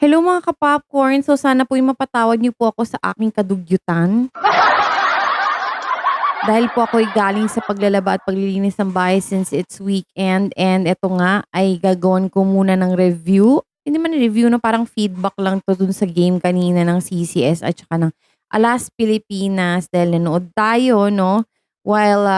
Hello mga ka-popcorn. So sana po'y mapatawad niyo po ako sa aking kadugyutan. Dahil po ako'y galing sa paglalaba at paglilinis ng bahay since it's weekend and eto nga ay gagawin ko muna ng review. Hindi man review no, parang feedback lang to dun sa game kanina ng CCS at saka ng Alas Pilipinas dahil nanood tayo no while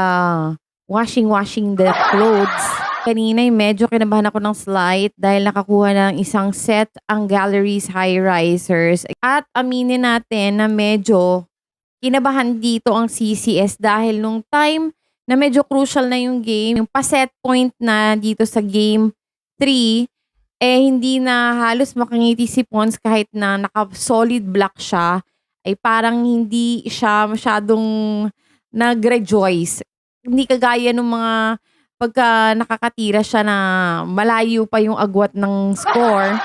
washing the clothes. Kanina ay medyo kinabahan ako ng slight dahil nakakuha na ng isang set ang Galleries High Risers. At aminin natin na medyo kinabahan dito ang CCS dahil nung time na medyo crucial na yung game, yung pa-set point na dito sa game 3, eh hindi na halos makangiti si Pons kahit na naka-solid block siya, ay parang hindi siya masyadong nag-rejoice. Hindi kagaya nung mga pagka nakakatira siya na malayo pa yung agwat ng score,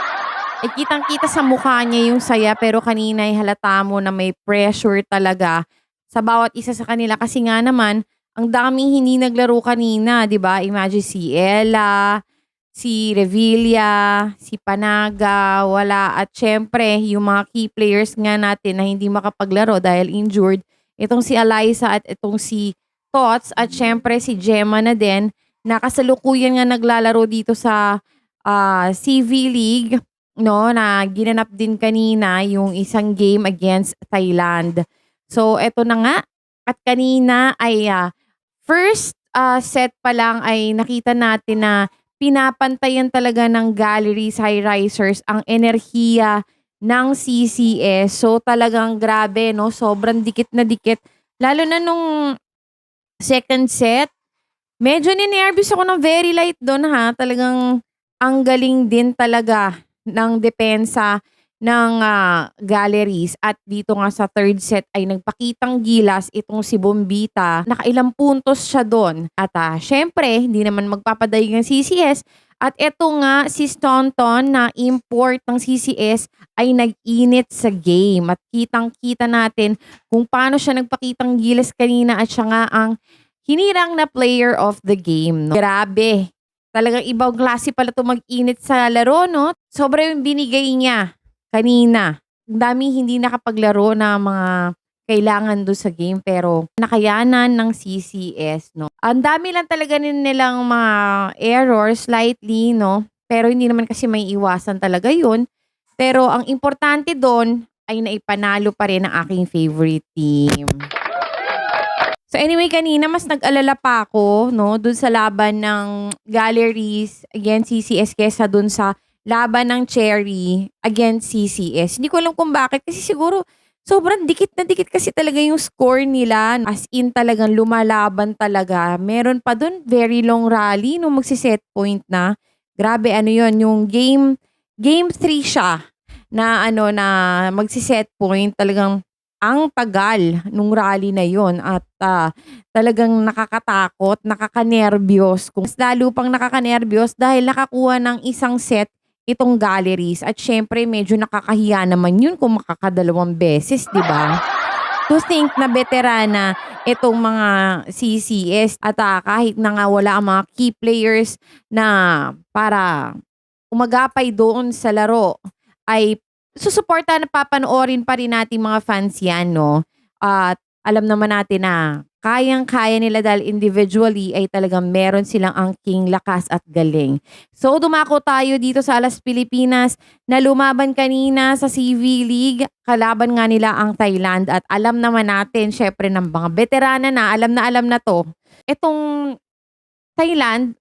eh, kitang-kita sa mukha niya yung saya pero kanina ay halata mo na may pressure talaga sa bawat isa sa kanila kasi nga naman ang daming hindi naglaro kanina, 'di ba? Imagine si Ella, si Revilla, si Panaga, wala at syempre yung mga key players nga natin na hindi makapaglaro dahil injured. Itong si Eliza at itong si Tots at syempre si Gemma na din na kasalukuyan nga naglalaro dito sa CV League no, na ginanap din kanina yung isang game against Thailand. So eto na nga at kanina ay first set pa lang ay nakita natin na pinapantayan talaga ng Galleries High Risers ang enerhiya ng CCS. So talagang grabe no, sobrang dikit na dikit. Lalo na nung second set, medyo ninervyos ako ng very light doon ha. Talagang ang galing din talaga ng depensa ng Galleries at dito nga sa third set ay nagpakitang gilas itong si Bombita. Nakailang puntos siya doon. At syempre, hindi naman magpapadaig ng CCS. At eto nga si Staunton na import ng CCS ay nag-init sa game. At kitang-kita natin kung paano siya nagpakitang gilas kanina at siya nga ang hinirang na player of the game. No? Grabe. Talagang ibang klase pala 'to mag-init sa laro 'no. Sobra yung binigay niya kanina. Ang daming hindi nakapaglaro na mga kailangan dun sa game pero nakayanan ng CCS 'no. Ang dami lang talaga nilang mga errors slightly 'no, pero hindi naman kasi maiiwasan talaga yun. Pero ang importante dun ay naipanalo pa rin ang aking favorite team. So anyway, kanina mas nag-alala pa ako, no, dun sa laban ng Galleries against CCS kesa dun sa laban ng Cherry against CCS. Hindi ko alam kung bakit kasi siguro sobrang dikit na dikit kasi talaga yung score nila. As in talagang lumalaban talaga. Meron pa dun very long rally nung magsi-set point na. Grabe ano yon yung game 3 siya na ano na magsi-set point talagang ang tagal nung rally na yon at talagang nakakatakot, nakakanerbiyos. Kung mas lalo pang nakakanerbiyos dahil nakakuha ng isang set itong Galleries at syempre medyo nakakahiya naman yun kung makakadalawang beses, di ba? To think na veterana itong mga CCS at kahit na nga wala ang mga key players na para umagapay doon sa laro ay susuportahan at papanoorin pa rin nating mga fans yan 'no. At alam naman natin na kayang-kaya nila dahil individually ay talagang meron silang angking lakas at galing. So dumako tayo dito sa Alas Pilipinas na lumaban kanina sa CV League. Kalaban nga nila ang Thailand at alam naman natin syempre ng mga veterana na alam na 'to. Itong Thailand,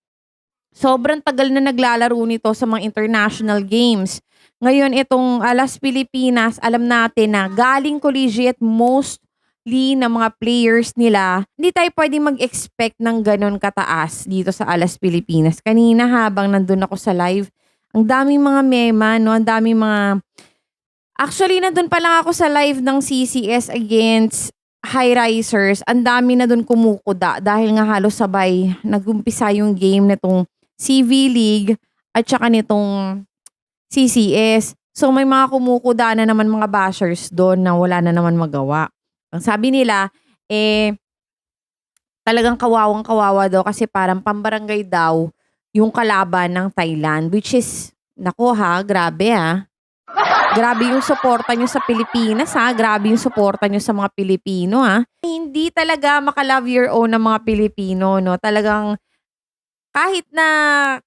sobrang tagal na naglalaro nito sa mga international games. Ngayon itong Alas Pilipinas, alam natin na galing collegiate mostly na mga players nila. Hindi tayo pwedeng mag-expect ng ganon kataas dito sa Alas Pilipinas. Kanina habang nandun ako sa live, ang daming mga mema, no? Ang daming mga... Actually, nandun pa lang ako sa live ng CCS against High Risers. Ang dami na dun kumukuda dahil nga halos sabay nag-umpisa yung game nitong CV League at saka nitong CCS. So may mga kumukuda na naman mga bashers doon na wala na naman magawa. Ang sabi nila, talagang kawawang-kawawa daw kasi parang pambarangay daw yung kalaban ng Thailand. Which is, naku ha, grabe ha. Grabe yung suporta niyo sa Pilipinas, ha, grabe yung suporta niyo sa mga Pilipino, ha. Hindi talaga maka-love your own ang mga Pilipino 'no, talagang kahit na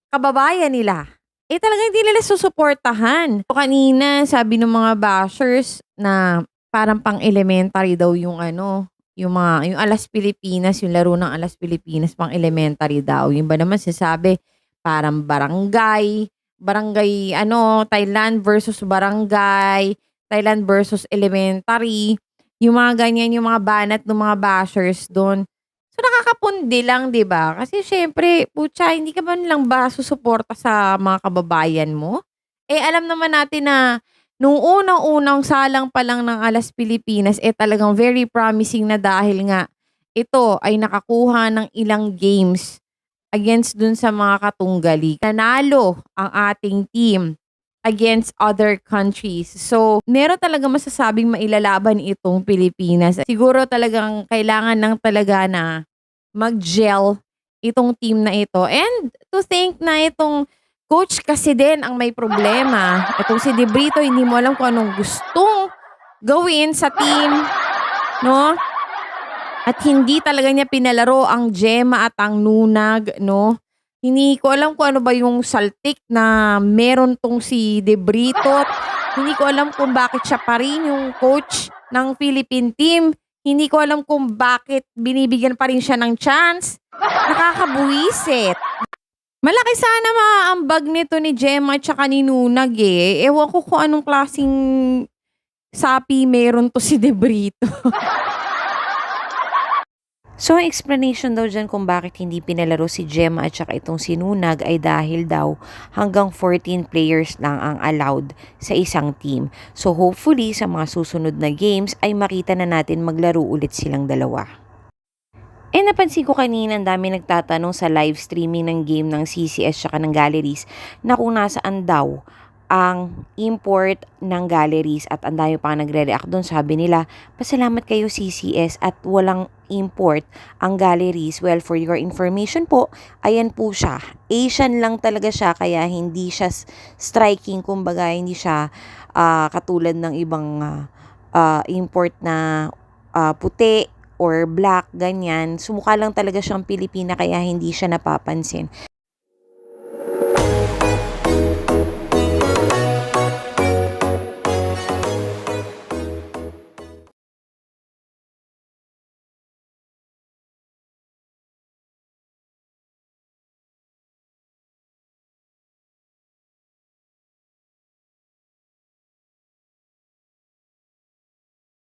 kababayan nila, talagang hindi nila susuportahan. Kanina sabi ng mga bashers na parang pang-elementary daw yung ano, yung Alas Pilipinas, yung laro ng Alas Pilipinas pang-elementary daw. Yung ba naman sinasabi parang barangay, barangay ano, Thailand versus barangay, Thailand versus elementary. Yung mga ganyan, yung mga banat ng mga bashers dun. So, nakakapundi lang, 'di ba? Kasi siyempre, putya, hindi ka man lang ba susuporta sa mga kababayan mo? Alam naman natin na nung unang-unang salang pa lang ng Alas Pilipinas, talagang very promising na dahil nga ito ay nakakuha ng ilang games against dun sa mga katunggali. Nanalo ang ating team against other countries. So, meron talaga masasabing mailalaban itong Pilipinas. Siguro talagang kailangan ng talaga na mag-gel itong team na ito. And to think na itong coach kasi din ang may problema. Itong si De Brito, hindi mo alam kung anong gustong gawin sa team, no? At hindi talaga niya pinalaro ang Gemma at ang Nunag, no? Hindi ko alam kung ano ba yung saltik na meron 'tong si De Brito at hindi ko alam kung bakit siya pa rin yung coach ng Philippine team. Hindi ko alam kung bakit binibigyan pa rin siya ng chance. Nakakabuwisit. Malaki sana maaambag nito ni Gemma at saka ni Nunag, eh. Ewan ko kung anong klaseng sapi meron 'to si De Brito. So, ang explanation daw dyan kung bakit hindi pinalaro si Gemma at saka itong sinunag ay dahil daw hanggang 14 players lang ang allowed sa isang team. So, hopefully sa mga susunod na games ay makita na natin maglaro ulit silang dalawa. Napansin ko kanina ang dami nagtatanong sa live streaming ng game ng CCS at ng Galleries na kung nasaan daw ang import ng Galleries at ang dami pa nagre-react doon. Sabi nila, pasalamat kayo CCS at walang import ang Galleries. Well, for your information po, ayan po siya. Asian lang talaga siya kaya hindi siya striking, kumbaga hindi siya katulad ng ibang import na puti or black, ganyan. Sumukha lang talaga siyang Pilipina kaya hindi siya napapansin.